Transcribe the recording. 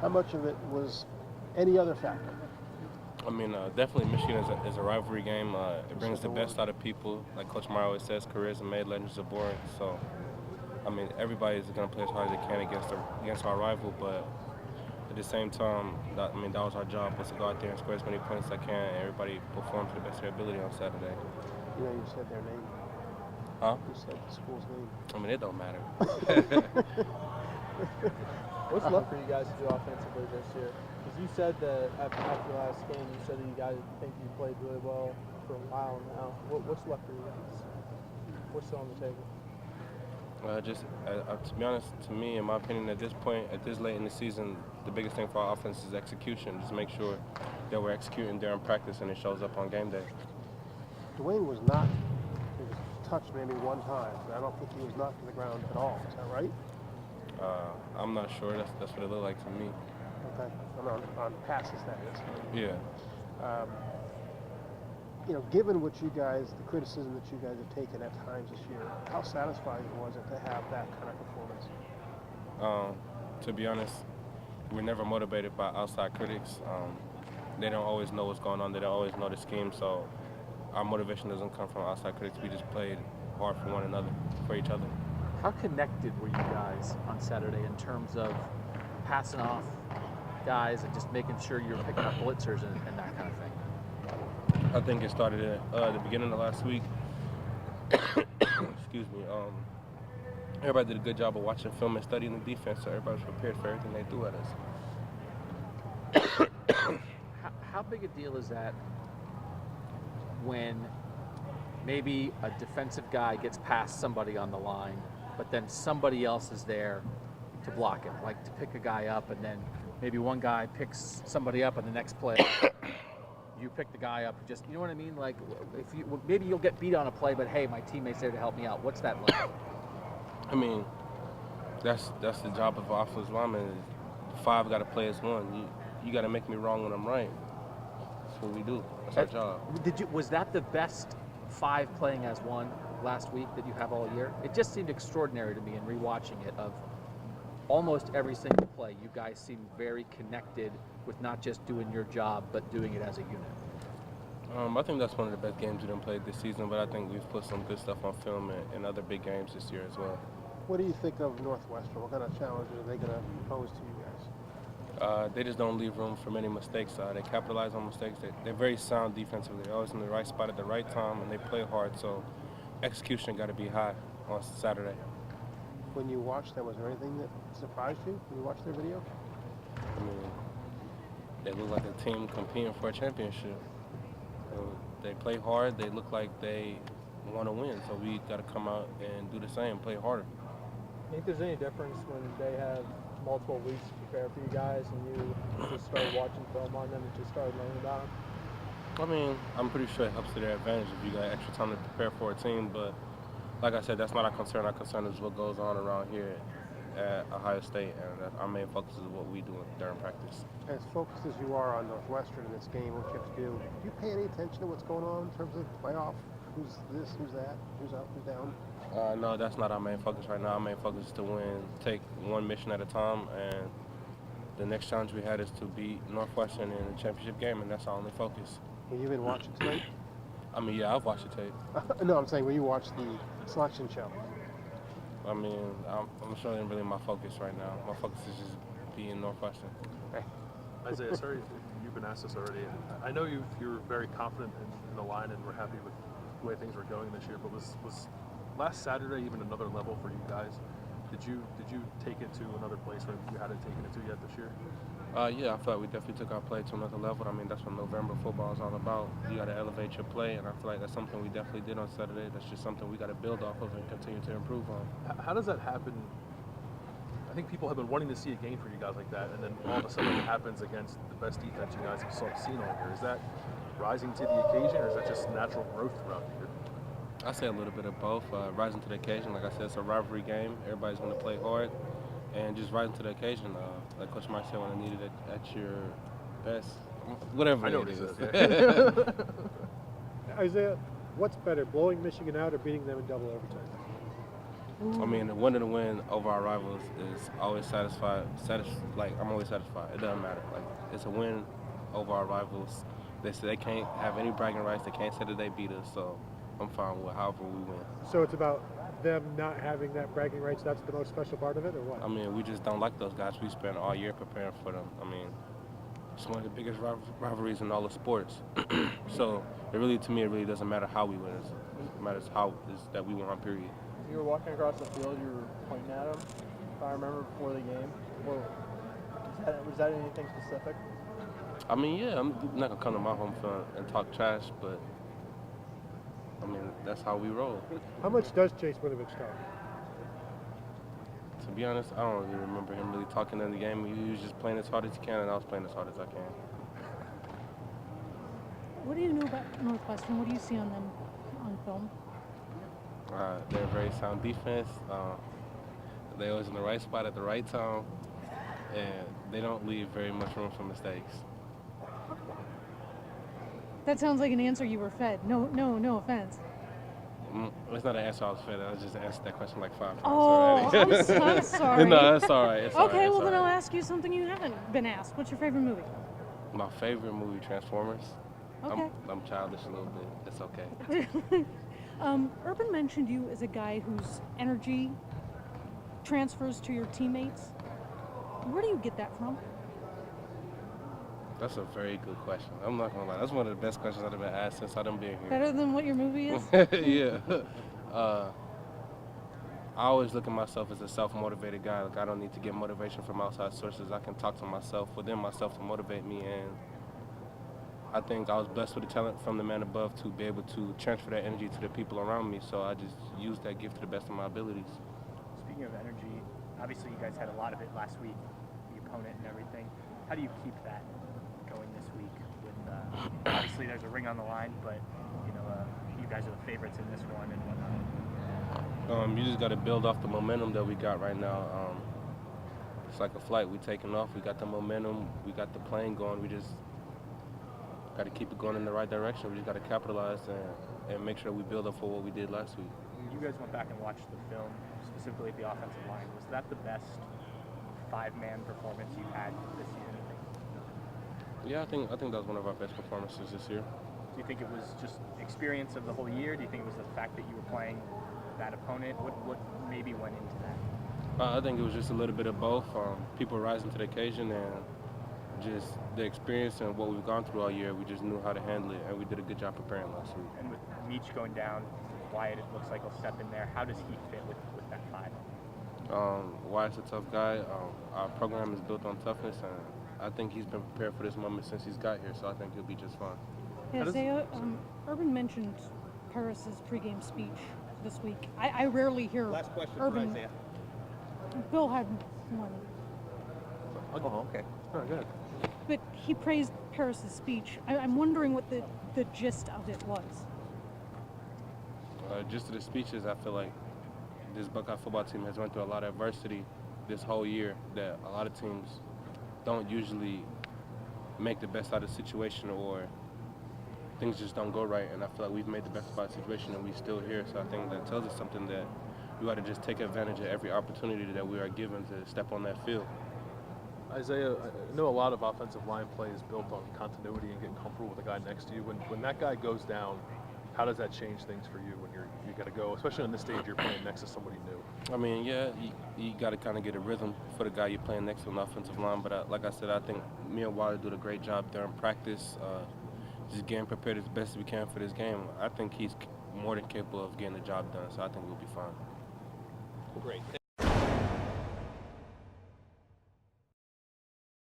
How much of it was any other factor? I mean, definitely Michigan is a rivalry game. It brings the best out of people. Like Coach Meyer always says, careers are made, legends are born. So, I mean, everybody is going to play as hard as they can against our rival, but at the same time, that was our job, was to go out there and score as many points as I can, and everybody performed to the best of their ability on Saturday. You know, you said their name. Huh? You said the school's name. I mean, it don't matter. What's left for you guys to do offensively this year? Because you said that after the last game, you said that you guys think you played really well for a while now. What's left for you guys? What's still on the table? To be honest, to me, in my opinion, at this point, at this late in the season, the biggest thing for our offense is execution. Just make sure that we're executing during practice and it shows up on game day. Dwayne was not. He was touched maybe one time, but I don't think he was knocked to the ground at all. Is that right? I'm not sure. That's what it looked like to me. Okay. On passes, that is. Yeah. You know, given what you guys, the criticism that you guys have taken at times this year, how satisfying was it to have that kind of performance? To be honest, we're never motivated by outside critics. They don't always know what's going on. They don't always know the scheme. So our motivation doesn't come from outside critics. We just played hard for one another, for each other. How connected were you guys on Saturday in terms of passing off guys and just making sure you're picking up blitzers and that kind of thing? I think it started at the beginning of last week. Excuse me. Everybody did a good job of watching film and studying the defense, so everybody was prepared for everything they threw at us. How big a deal is that when maybe a defensive guy gets past somebody on the line, but then somebody else is there to block him, like to pick a guy up, and then maybe one guy picks somebody up, and the next play you pick the guy up? Just, you know what I mean? Like, if you maybe you'll get beat on a play, but hey, my teammate's there to help me out. What's that like? I mean, that's the job of an offensive lineman. Five got to play as one. You got to make me wrong when I'm right. That's what we do. That's our job. Was that the best five playing as one last week that you have all year? It just seemed extraordinary to me in rewatching it. Of almost every single play, you guys seem very connected with not just doing your job, but doing it as a unit. I think that's one of the best games we done played this season, but I think we've put some good stuff on film in other big games this year as well. What do you think of Northwestern? What kind of challenges are they going to pose to you guys? They just don't leave room for many mistakes. They capitalize on mistakes. They're very sound defensively. They're always in the right spot at the right time, and they play hard. So execution got to be high on Saturday. When you watched them, was there anything that surprised you when you watched their video? I mean, they look like a team competing for a championship. They play hard. They look like they want to win. So we got to come out and do the same, play harder. Think there's any difference when they have multiple weeks to prepare for you guys and you just started watching film on them and just started learning about them? I mean, I'm pretty sure it helps to their advantage if you got extra time to prepare for a team, but like I said, that's not our concern. Our concern is what goes on around here at Ohio State, and our main focus is what we do during practice. As focused as you are on Northwestern in this game, what you have to do you pay any attention to what's going on in terms of playoff? Who's this, who's that, who's up, who's down? No, that's not our main focus right now. Our main focus is to win, take one mission at a time, and the next challenge we had is to beat Northwestern in the championship game, and that's our only focus. Have you been watching tonight? I mean, yeah, I've watched the tape. No, I'm saying when you watch the selection show. I mean, I'm sure it ain't really my focus right now. My focus is just being Northwestern. Okay. Isaiah, sorry if you've been asked this already. I know you were very confident in the line and were happy with the way things were going this year, but was last Saturday even another level for you guys? Did you take it to another place where you hadn't taken it to yet this year? Yeah, I feel like we definitely took our play to another level. I mean, that's what November football is all about. You got to elevate your play, and I feel like that's something we definitely did on Saturday. That's just something we got to build off of and continue to improve on. How does that happen? I think people have been wanting to see a game for you guys like that, and then all of a sudden it happens against the best defense you guys have seen all year. Is that rising to the occasion, or is that just natural growth throughout the year? I say a little bit of both. Rising to the occasion, like I said, it's a rivalry game. Everybody's going to play hard, and just rising to the occasion. Like Coach Mike said, when I needed it at your best, whatever I know it what is. he says. Isaiah, what's better, blowing Michigan out or beating them in double overtime? I mean, winning the win over our rivals is always satisfied. Like I'm always satisfied. It doesn't matter. Like it's a win over our rivals. They say they can't have any bragging rights. They can't say that they beat us. So I'm fine with however we win. So it's about them not having that bragging rights. That's the most special part of it, or what? I mean, we just don't like those guys. We spent all year preparing for them. I mean, it's one of the biggest rivalries in all of sports. So to me, it really doesn't matter how we win. It matters how is that we won. Period. You were walking across the field, you were pointing at him, if I remember, before the game. Or was that anything specific? I mean, yeah, I'm not gonna come to my home field and talk trash, but I mean, that's how we roll. How much does Chase Winovich talk? To be honest, I don't really remember him really talking in the game. He was just playing as hard as he can, and I was playing as hard as I can. What do you know about Northwestern? What do you see on them on film? They're a very sound defense. They're always in the right spot at the right time, and they don't leave very much room for mistakes. That sounds like an answer you were fed. No offense. It's not an answer I was fed. I just answered that question like 5 times Oh, already. I'm sorry. No, it's all right. It's all Okay, right. well then I'll ask you something you haven't been asked. What's your favorite movie? My favorite movie, Transformers. Okay. I'm childish a little bit. It's okay. Urban mentioned you as a guy whose energy transfers to your teammates. Where do you get that from? That's a very good question. I'm not gonna lie. That's one of the best questions I've been asked since I've been here. Better than what your movie is? Yeah. I always look at myself as a self-motivated guy. Like I don't need to get motivation from outside sources. I can talk to myself within myself to motivate me, and I think I was blessed with the talent from the man above to be able to transfer that energy to the people around me. So I just used that gift to the best of my abilities. Speaking of energy, obviously you guys had a lot of it last week, the opponent and everything. How do you keep that going this week? With obviously there's a ring on the line, but you guys are the favorites in this one and whatnot. You just got to build off the momentum that we got right now. It's like a flight. We taking off. We got the momentum. We got the plane going. We just got to keep it going in the right direction. We just got to capitalize and make sure we build up for what we did last week. You guys went back and watched the film, specifically at the offensive line. Was that the best five-man performance you had this season? Yeah, I think that was one of our best performances this year. Do you think it was just experience of the whole year? Do you think it was the fact that you were playing that opponent? What maybe went into that? I think it was just a little bit of both. People rising to the occasion and just the experience and what we've gone through all year. We just knew how to handle it, and we did a good job preparing last week. And with Meach going down, Wyatt, it looks like he'll step in there. How does he fit with that five? Wyatt's a tough guy. Our program is built on toughness, and I think he's been prepared for this moment since he's got here, so I think he'll be just fine. Yeah, Isaiah, Urban mentioned Paris's pregame speech this week. I rarely hear Last question Urban. for Isaiah. Bill had one. Oh, okay. Oh, good. But he praised Paris's speech. I'm wondering what the gist of it was. Just to the speeches, I feel like this Buckeye football team has went through a lot of adversity this whole year that a lot of teams don't usually make the best out of the situation, or things just don't go right. And I feel like we've made the best out of the situation and we're still here. So I think that tells us something that we got to just take advantage of every opportunity that we are given to step on that field. Isaiah, I know a lot of offensive line play is built on continuity and getting comfortable with the guy next to you. When that guy goes down, how does that change things for you when you got to go, especially on this stage you're playing next to somebody new? I mean, yeah, you got to kind of get a rhythm for the guy you're playing next to on the offensive line. But like I said, I think me and Wilder did a great job during practice, just getting prepared as best as we can for this game. I think he's more than capable of getting the job done, so I think we'll be fine. Great.